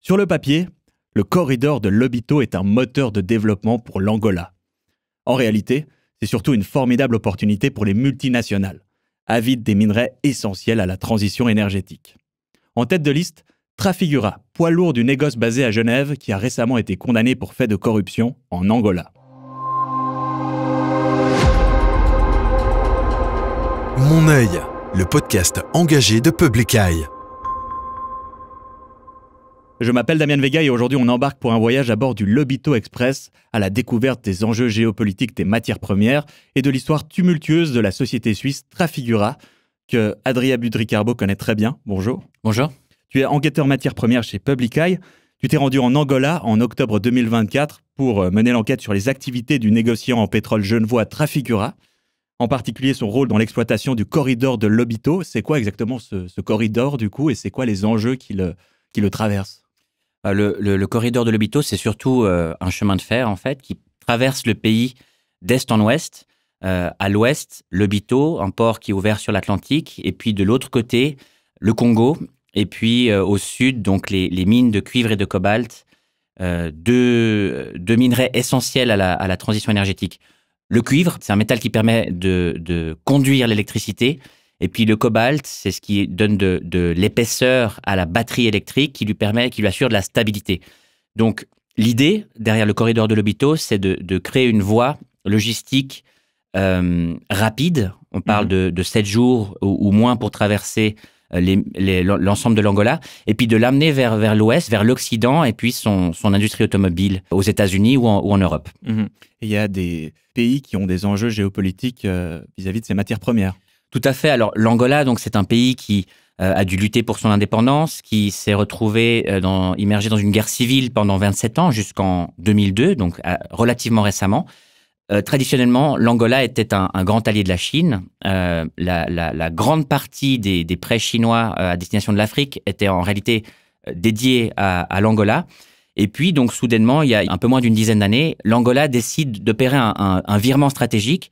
Sur le papier, le corridor de Lobito est un moteur de développement pour l'Angola. En réalité, c'est surtout une formidable opportunité pour les multinationales, avides des minerais essentiels à la transition énergétique. En tête de liste, Trafigura, poids lourd du négoce basé à Genève qui a récemment été condamné pour fait de corruption en Angola. Mon œil, le podcast engagé de Public Eye. Je m'appelle Damien Vega et aujourd'hui on embarque pour un voyage à bord du Lobito Express à la découverte des enjeux géopolitiques des matières premières et de l'histoire tumultueuse de la société suisse Trafigura que Adrien Budricarbo connaît très bien. Bonjour. Bonjour. Tu es enquêteur matières premières chez Public Eye. Tu t'es rendu en Angola en octobre 2024 pour mener l'enquête sur les activités du négociant en pétrole genevois Trafigura, en particulier son rôle dans l'exploitation du corridor de Lobito. C'est quoi exactement ce corridor du coup et c'est quoi les enjeux qui le traversent? Le corridor de Lobito, c'est surtout un chemin de fer en fait qui traverse le pays d'est en ouest. À l'ouest, Lobito, un port qui est ouvert sur l'Atlantique, et puis de l'autre côté, le Congo, et puis au sud, donc les mines de cuivre et de cobalt, deux minerais essentiels à la transition énergétique. Le cuivre, c'est un métal qui permet de conduire l'électricité. Et puis le cobalt, c'est ce qui donne de l'épaisseur à la batterie électrique qui lui assure de la stabilité. Donc l'idée derrière le corridor de Lobito, c'est de créer une voie logistique rapide. On parle de 7 jours ou moins pour traverser l'ensemble de l'Angola, et puis de l'amener vers l'ouest, vers l'Occident, et puis son industrie automobile aux États-Unis ou en Europe. Il y a des pays qui ont des enjeux géopolitiques vis-à-vis de ces matières premières. Tout à fait. Alors, l'Angola, donc, c'est un pays qui a dû lutter pour son indépendance, qui s'est retrouvé immergé dans une guerre civile pendant 27 ans, jusqu'en 2002, donc relativement récemment. Traditionnellement, l'Angola était un grand allié de la Chine. La grande partie des prêts chinois à destination de l'Afrique était en réalité dédiée à l'Angola. Et puis, donc, soudainement, il y a un peu moins d'une dizaine d'années, l'Angola décide d'opérer un virement stratégique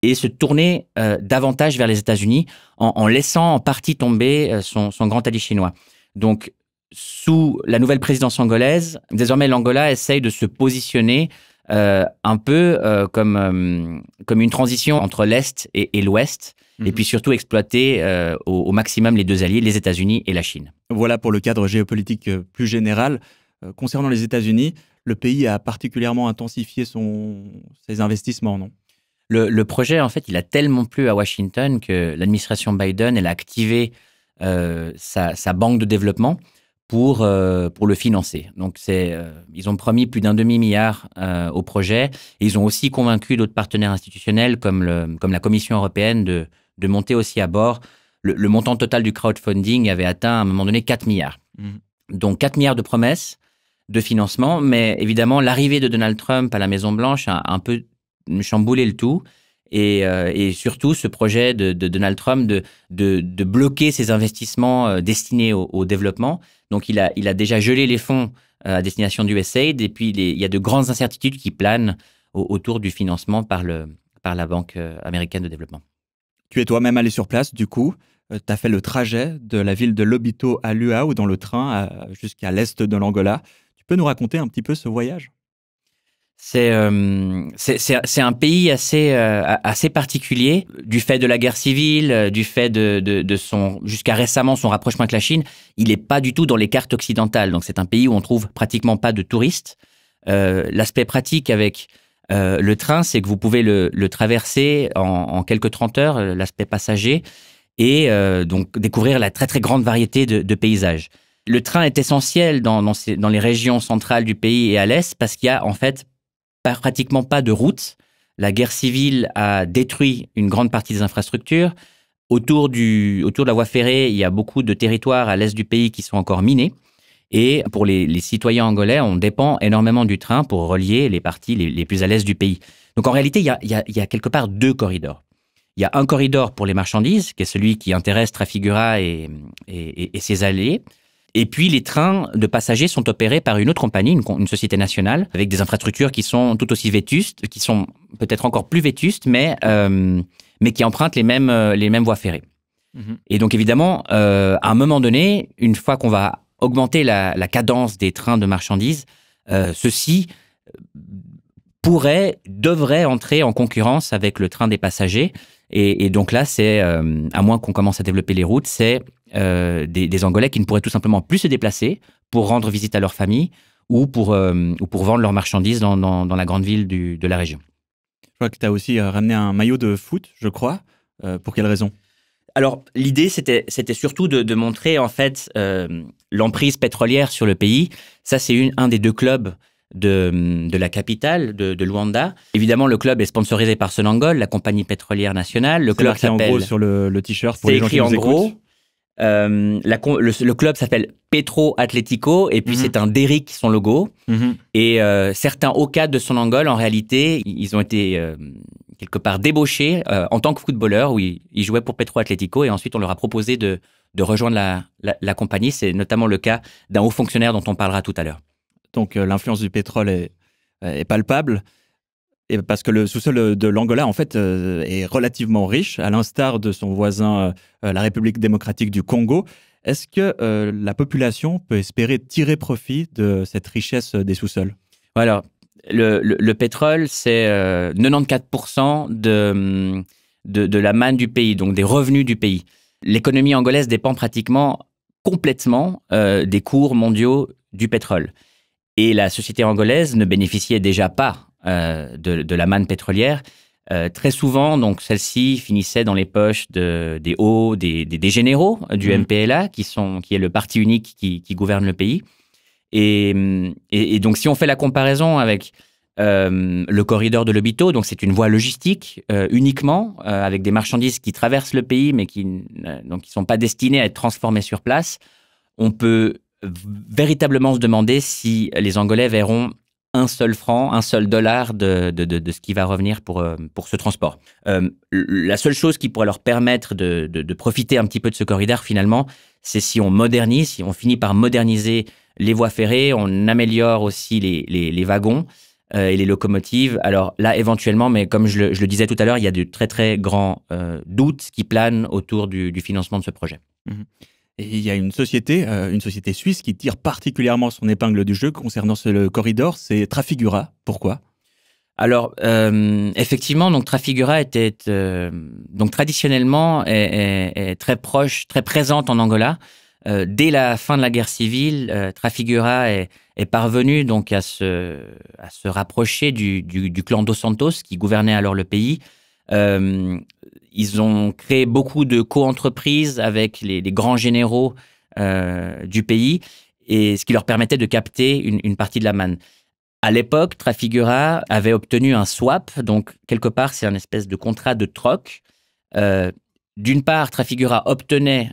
et se tourner davantage vers les États-Unis en laissant en partie tomber son grand allié chinois. Donc, sous la nouvelle présidence angolaise, désormais l'Angola essaye de se positionner un peu comme une transition entre l'Est et l'Ouest, et puis surtout exploiter au maximum les deux alliés, les États-Unis et la Chine. Voilà pour le cadre géopolitique plus général. Concernant les États-Unis, le pays a particulièrement intensifié ses investissements, non ? Le projet, en fait, il a tellement plu à Washington que l'administration Biden, elle a activé sa banque de développement pour le financer. Donc, ils ont promis plus d'1 demi-milliard au projet. Et ils ont aussi convaincu d'autres partenaires institutionnels comme la Commission européenne de monter aussi à bord. Le montant total du crowdfunding avait atteint à un moment donné 4 milliards. Donc, 4 milliards de promesses de financement. Mais évidemment, l'arrivée de Donald Trump à la Maison-Blanche a un peu chambouler le tout et surtout ce projet de Donald Trump de bloquer ses investissements destinés au développement. Donc il a déjà gelé les fonds à destination du USAID et puis il y a de grandes incertitudes qui planent autour du financement par la Banque américaine de développement. Tu es toi-même allé sur place du coup, tu as fait le trajet de la ville de Lobito à Luau dans le train jusqu'à l'est de l'Angola. Tu peux nous raconter un petit peu ce voyage ? C'est un pays assez particulier du fait de la guerre civile, du fait de son jusqu'à récemment son rapprochement avec la Chine. Il n'est pas du tout dans les cartes occidentales. Donc c'est un pays où on trouve pratiquement pas de touristes. L'aspect pratique avec le train, c'est que vous pouvez le traverser en quelques 30 heures, l'aspect passager, et donc découvrir la très très grande variété de paysages. Le train est essentiel dans les régions centrales du pays et à l'est parce qu'il y a en fait pratiquement pas de route. La guerre civile a détruit une grande partie des infrastructures. Autour de la voie ferrée, il y a beaucoup de territoires à l'est du pays qui sont encore minés. Et pour les citoyens angolais, on dépend énormément du train pour relier les parties les plus à l'est du pays. Donc en réalité, il y a quelque part 2 corridors. Il y a un corridor pour les marchandises, qui est celui qui intéresse Trafigura et ses alliés. Et puis, les trains de passagers sont opérés par une autre compagnie, une société nationale, avec des infrastructures qui sont tout aussi vétustes, qui sont peut-être encore plus vétustes, mais qui empruntent les mêmes voies ferrées. Et donc, évidemment, à un moment donné, une fois qu'on va augmenter la cadence des trains de marchandises, ceux-ci devraient entrer en concurrence avec le train des passagers. Et donc là, c'est, à moins qu'on commence à développer les routes, c'est des Angolais qui ne pourraient tout simplement plus se déplacer pour rendre visite à leur famille ou pour vendre leurs marchandises dans la grande ville de la région. Je vois que tu as aussi ramené un maillot de foot, je crois. Pour quelle raison? Alors, l'idée, c'était surtout de montrer, en fait, l'emprise pétrolière sur le pays. Ça, c'est un des deux clubs de la capitale, de Luanda. Évidemment, le club est sponsorisé par Sonangol, la compagnie pétrolière nationale. Le club s'appelle... en gros sur le t-shirt pour les gens qui nous écoutent. Le club s'appelle Petro Atlético et puis c'est un derrick son logo. Et certains hauts cadres de Sonangol, en réalité, ils ont été quelque part débauchés en tant que footballeurs où ils jouaient pour Petro Atlético et ensuite on leur a proposé de rejoindre la compagnie. C'est notamment le cas d'un haut fonctionnaire dont on parlera tout à l'heure. Donc l'influence du pétrole est palpable. Et parce que le sous-sol de l'Angola, en fait, est relativement riche, à l'instar de son voisin, la République démocratique du Congo. Est-ce que la population peut espérer tirer profit de cette richesse des sous-sols? Alors, le pétrole, c'est 94% de la manne du pays, donc des revenus du pays. L'économie angolaise dépend pratiquement complètement des cours mondiaux du pétrole. Et la société angolaise ne bénéficiait déjà pas de la manne pétrolière. Très souvent, donc celle-ci finissait dans les poches des hauts, des généraux du MPLA, qui est le parti unique qui gouverne le pays. Et donc, si on fait la comparaison avec le corridor de Lobito, donc c'est une voie logistique uniquement, avec des marchandises qui traversent le pays, mais qui ne sont pas destinées à être transformées sur place, on peut véritablement se demander si les Angolais verront un seul franc, un seul dollar de ce qui va revenir pour ce transport. La seule chose qui pourrait leur permettre de profiter un petit peu de ce corridor, finalement, c'est si on modernise, si on finit par moderniser les voies ferrées, on améliore aussi les wagons et les locomotives. Alors là, éventuellement, mais comme je le disais tout à l'heure, il y a de très, très grands doutes qui planent autour du financement de ce projet. Et il y a une société suisse qui tire particulièrement son épingle du jeu concernant le corridor, c'est Trafigura. Pourquoi? Alors, effectivement, donc Trafigura était donc traditionnellement est très proche, très présente en Angola. Dès la fin de la guerre civile, Trafigura est parvenu donc à se rapprocher du clan dos Santos qui gouvernait alors le pays. Ils ont créé beaucoup de co-entreprises avec les grands généraux du pays, et ce qui leur permettait de capter une partie de la manne. À l'époque, Trafigura avait obtenu un swap, donc quelque part c'est un espèce de contrat de troc. D'une part, Trafigura obtenait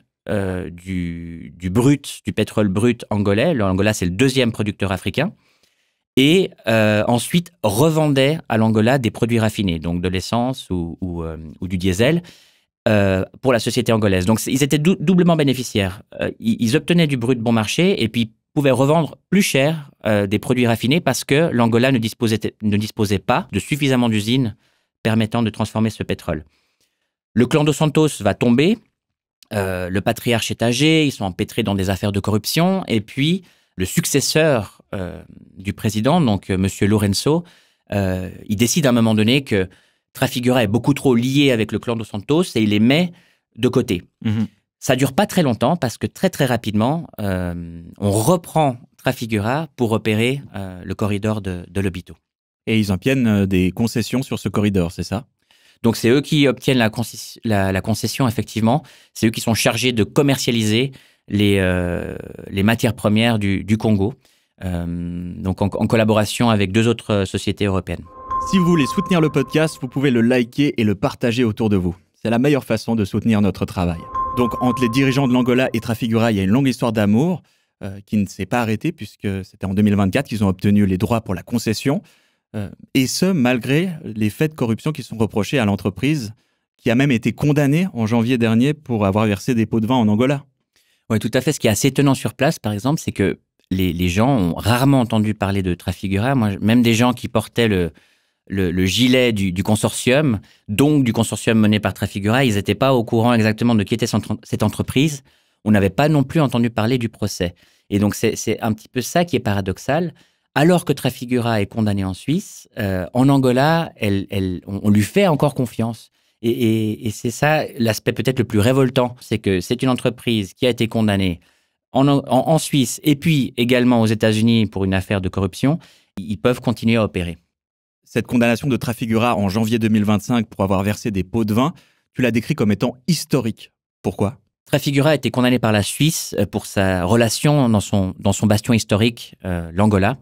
du pétrole brut angolais. L'Angola, c'est le deuxième producteur africain. Et ensuite revendait à l'Angola des produits raffinés, donc de l'essence ou du diesel, pour la société angolaise. Donc ils étaient doublement bénéficiaires. Ils obtenaient du brut bon marché et puis pouvaient revendre plus cher des produits raffinés parce que l'Angola ne disposait pas de suffisamment d'usines permettant de transformer ce pétrole. Le clan dos Santos va tomber, le patriarche est âgé, ils sont empêtrés dans des affaires de corruption, et puis le successeur du président, donc Monsieur Lourenço, il décide à un moment donné que Trafigura est beaucoup trop lié avec le clan dos Santos et il les met de côté. Ça ne dure pas très longtemps parce que très très rapidement, on reprend Trafigura pour opérer le corridor de Lobito. Et ils obtiennent des concessions sur ce corridor, c'est ça? Donc c'est eux qui obtiennent la concession, effectivement. C'est eux qui sont chargés de commercialiser les matières premières du Congo, donc en collaboration avec 2 autres sociétés européennes. Si vous voulez soutenir le podcast, vous pouvez le liker et le partager autour de vous. C'est la meilleure façon de soutenir notre travail. Donc entre les dirigeants de l'Angola et Trafigura, il y a une longue histoire d'amour qui ne s'est pas arrêtée puisque c'était en 2024 qu'ils ont obtenu les droits pour la concession. Et ce, malgré les faits de corruption qui sont reprochés à l'entreprise, qui a même été condamnée en janvier dernier pour avoir versé des pots de vin en Angola. Oui, tout à fait. Ce qui est assez étonnant sur place, par exemple, c'est que les gens ont rarement entendu parler de Trafigura. Moi, même des gens qui portaient le gilet du consortium, donc du consortium mené par Trafigura, ils n'étaient pas au courant exactement de qui était cette entreprise. On n'avait pas non plus entendu parler du procès. Et donc, c'est un petit peu ça qui est paradoxal. Alors que Trafigura est condamné en Suisse, en Angola, on lui fait encore confiance. Et c'est ça l'aspect peut-être le plus révoltant, c'est que c'est une entreprise qui a été condamnée en Suisse et puis également aux États-Unis pour une affaire de corruption. Ils peuvent continuer à opérer. Cette condamnation de Trafigura en janvier 2025 pour avoir versé des pots de vin, tu l'as décrit comme étant historique. Pourquoi ? Trafigura a été condamné par la Suisse pour sa relation dans son bastion historique, l'Angola.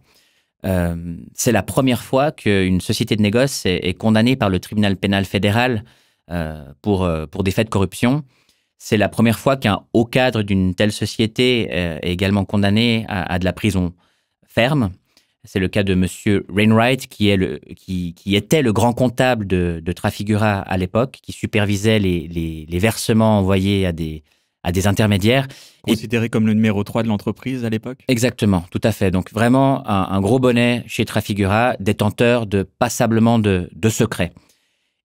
C'est la première fois qu'une société de négoce est condamnée par le tribunal pénal fédéral pour des faits de corruption. C'est la première fois qu'un haut cadre d'une telle société est également condamné à de la prison ferme. C'est le cas de M. Rainwright, qui était le grand comptable de Trafigura à l'époque, qui supervisait les versements envoyés à des intermédiaires. Considéré comme le numéro 3 de l'entreprise à l'époque ? Exactement, tout à fait. Donc vraiment un gros bonnet chez Trafigura, détenteur de passablement de secrets.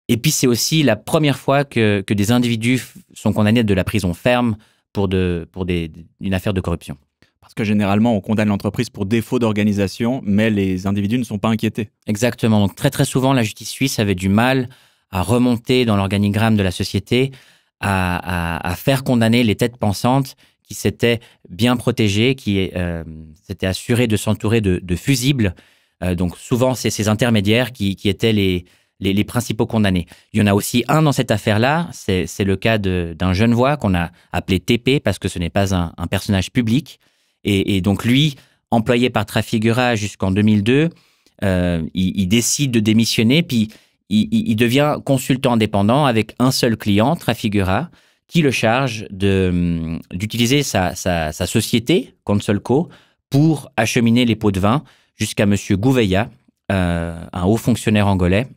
Et puis c'est aussi la première fois que des individus sont condamnés de la prison ferme pour une affaire de corruption. Parce que généralement, on condamne l'entreprise pour défaut d'organisation, mais les individus ne sont pas inquiétés. Exactement. Donc très très souvent, la justice suisse avait du mal à remonter dans l'organigramme de la société, à faire condamner les têtes pensantes qui s'étaient bien protégées, qui s'étaient assurées de s'entourer de fusibles. Donc souvent, c'est ces intermédiaires qui étaient les principaux condamnés. Il y en a aussi un dans cette affaire-là, c'est le cas d'un Genevois qu'on a appelé TP, parce que ce n'est pas un personnage public. Et donc lui, employé par Trafigura jusqu'en 2002, il décide de démissionner, puis il devient consultant indépendant avec un seul client, Trafigura, qui le charge d'utiliser sa société, Consolco, pour acheminer les pots de vin jusqu'à M. Gouveia, un haut fonctionnaire angolais,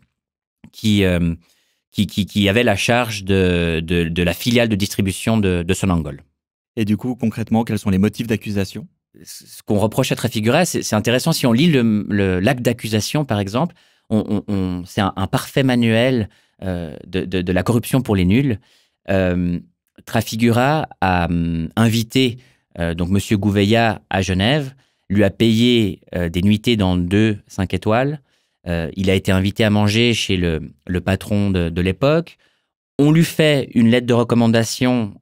qui avait la charge de la filiale de distribution de Sonangol. Et du coup, concrètement, quels sont les motifs d'accusation ? Ce qu'on reproche à Trafigura, c'est intéressant. Si on lit l'acte d'accusation, par exemple, c'est un parfait manuel de la corruption pour les nuls. Trafigura a invité donc Monsieur Gouveia à Genève, lui a payé des nuitées dans 2 5 étoiles. Il a été invité à manger chez le patron de l'époque. On lui fait une lettre de recommandation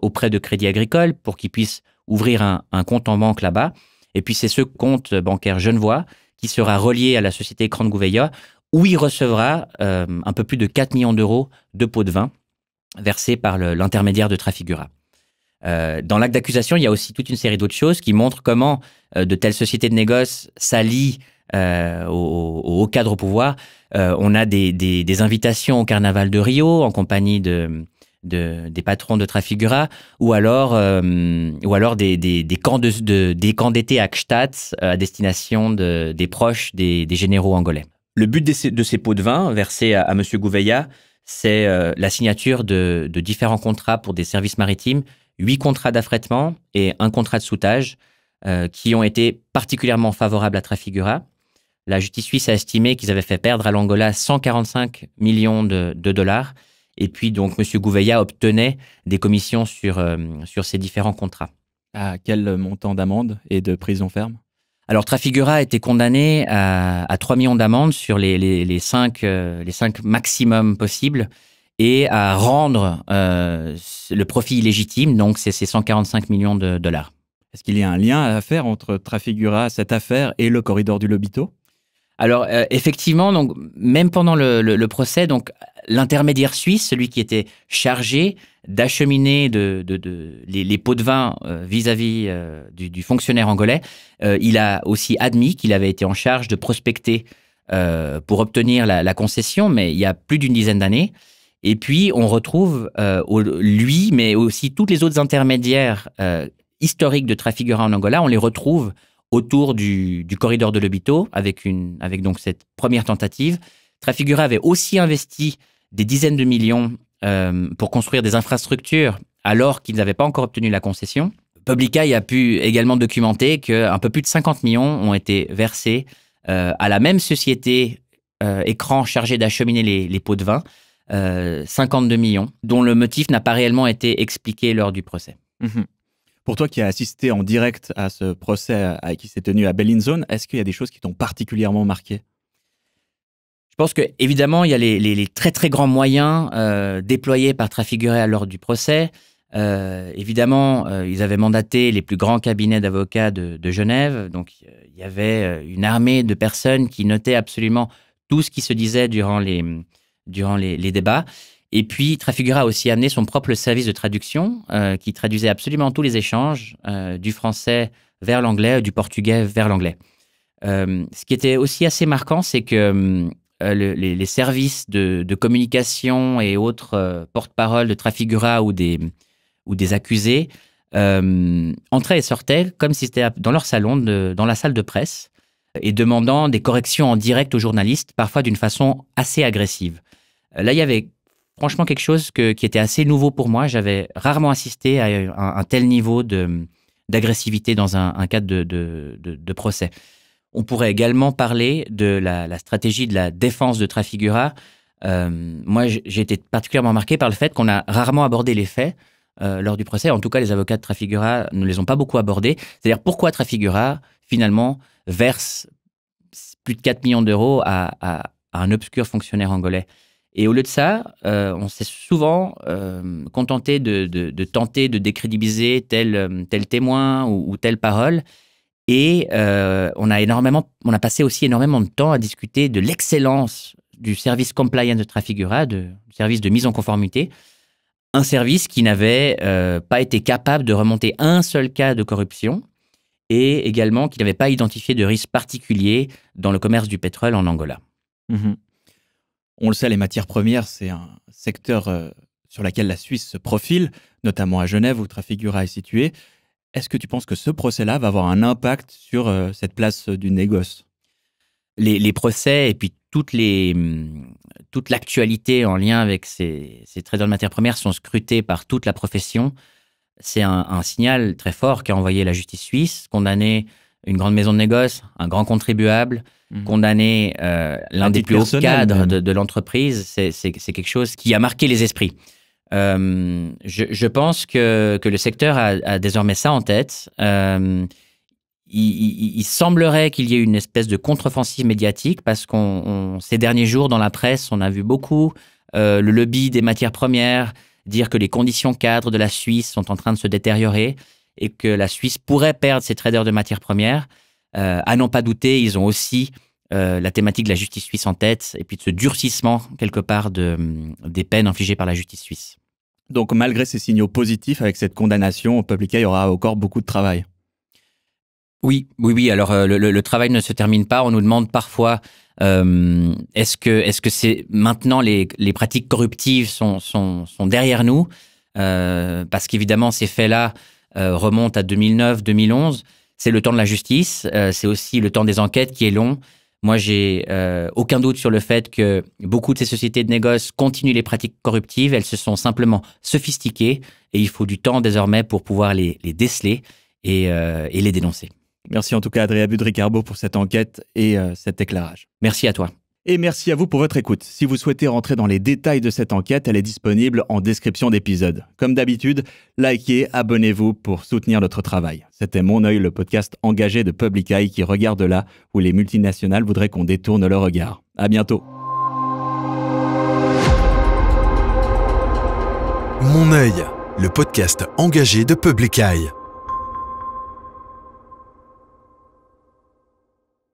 auprès de Crédit Agricole pour qu'il puisse ouvrir un compte en banque là-bas. Et puis, c'est ce compte bancaire genevois qui sera relié à la société Cran Gouveia, où il recevra un peu plus de 4 millions d'euros de pots de vin versés par l'intermédiaire de Trafigura. Dans l'acte d'accusation, il y a aussi toute une série d'autres choses qui montrent comment de telles sociétés de négoce s'allient au haut cadre au pouvoir. On a des invitations au carnaval de Rio en compagnie des patrons de Trafigura, ou alors des camps d'été à Gstaad à destination des proches des généraux angolais. Le but de ces pots de vin versés à M. Gouveia, c'est la signature de différents contrats pour des services maritimes, 8 contrats d'affrètement et 1 contrat de soûtage qui ont été particulièrement favorables à Trafigura. La justice suisse a estimé qu'ils avaient fait perdre à l'Angola 145 millions de dollars. Et puis, donc, M. Gouveia obtenait des commissions sur ces différents contrats. À quel montant d'amende et de prison ferme ? Alors, Trafigura a été condamné à 3 millions d'amendes sur les 5 maximums possibles et à rendre le profit illégitime, donc c'est ces 145 millions de dollars. Est-ce qu'il y a un lien à faire entre Trafigura, cette affaire, et le corridor du Lobito ? Alors, effectivement, donc, même pendant le procès, donc, l'intermédiaire suisse, celui qui était chargé d'acheminer les pots de vin vis-à-vis du fonctionnaire angolais, il a aussi admis qu'il avait été en charge de prospecter pour obtenir la concession, mais il y a plus d'une dizaine d'années. Et puis, on retrouve lui, mais aussi tous les autres intermédiaires historiques de Trafigura en Angola, on les retrouve autour du corridor de Lobito, avec donc cette première tentative. Trafigura avait aussi investi des dizaines de millions pour construire des infrastructures alors qu'ils n'avaient pas encore obtenu la concession. Publicail a pu également documenter qu'un peu plus de 50 millions ont été versés à la même société écran chargée d'acheminer les pots de vin, 52 millions, dont le motif n'a pas réellement été expliqué lors du procès. Mmh. Pour toi qui as assisté en direct à ce procès qui s'est tenu à Bellinzone, est-ce qu'il y a des choses qui t'ont particulièrement marqué? Je pense que évidemment il y a les très très grands moyens déployés par Trafigura lors du procès. Évidemment, ils avaient mandaté les plus grands cabinets d'avocats de Genève. Donc, il y avait une armée de personnes qui notaient absolument tout ce qui se disait durant les débats. Et puis, Trafigura a aussi amené son propre service de traduction qui traduisait absolument tous les échanges du français vers l'anglais, du portugais vers l'anglais. Ce qui était aussi assez marquant, c'est que les services de communication et autres porte-parole de Trafigura ou des accusés entraient et sortaient comme si c'était dans leur salon, dans la salle de presse, et demandant des corrections en direct aux journalistes, parfois d'une façon assez agressive. Là, il y avait franchement quelque chose qui était assez nouveau pour moi. J'avais rarement assisté à un tel niveau d'agressivité dans un cadre de procès. On pourrait également parler de la stratégie de la défense de Trafigura. Moi, j'ai été particulièrement marqué par le fait qu'on a rarement abordé les faits lors du procès. En tout cas, les avocats de Trafigura ne les ont pas beaucoup abordés. C'est-à-dire pourquoi Trafigura, finalement, verse plus de 4 millions d'euros à un obscur fonctionnaire angolais. Et au lieu de ça, on s'est souvent contenté de tenter de décrédibiliser tel témoin ou telle parole. Et on a passé aussi énormément de temps à discuter de l'excellence du service compliance de Trafigura, du service de mise en conformité, un service qui n'avait pas été capable de remonter un seul cas de corruption et également qui n'avait pas identifié de risque particulier dans le commerce du pétrole en Angola. Mmh. On le sait, les matières premières, c'est un secteur sur lequel la Suisse se profile, notamment à Genève où Trafigura est situé. Est-ce que tu penses que ce procès-là va avoir un impact sur cette place du négoce? Les procès et puis toute l'actualité en lien avec ces traders de matières premières sont scrutés par toute la profession. C'est un signal très fort qu'a envoyé la justice suisse, condamner une grande maison de négoce, un grand contribuable, condamner l'un des plus hauts cadres de l'entreprise. C'est quelque chose qui a marqué les esprits. Je pense que le secteur a désormais ça en tête. Il semblerait qu'il y ait une espèce de contre-offensive médiatique parce ces derniers jours, dans la presse, on a vu beaucoup le lobby des matières premières dire que les conditions cadres de la Suisse sont en train de se détériorer et que la Suisse pourrait perdre ses traders de matières premières. À n'en pas douter, ils ont aussi la thématique de la justice suisse en tête et puis de ce durcissement, quelque part, des peines infligées par la justice suisse. Donc, malgré ces signaux positifs avec cette condamnation, Public Eye aura encore beaucoup de travail. Oui. Alors, le travail ne se termine pas. On nous demande parfois est-ce que c'est maintenant les pratiques corruptives sont derrière nous parce qu'évidemment, ces faits-là remontent à 2009-2011. C'est le temps de la justice. C'est aussi le temps des enquêtes qui est long. Moi, j'ai aucun doute sur le fait que beaucoup de ces sociétés de négoce continuent les pratiques corruptives. Elles se sont simplement sophistiquées et il faut du temps désormais pour pouvoir les déceler et les dénoncer. Merci en tout cas Adrien Budricarbo pour cette enquête et cet éclairage. Merci à toi. Et merci à vous pour votre écoute. Si vous souhaitez rentrer dans les détails de cette enquête, elle est disponible en description d'épisode. Comme d'habitude, likez, abonnez-vous pour soutenir notre travail. C'était Mon œil, le podcast engagé de Public Eye qui regarde là où les multinationales voudraient qu'on détourne le regard. À bientôt. Mon œil, le podcast engagé de Public Eye.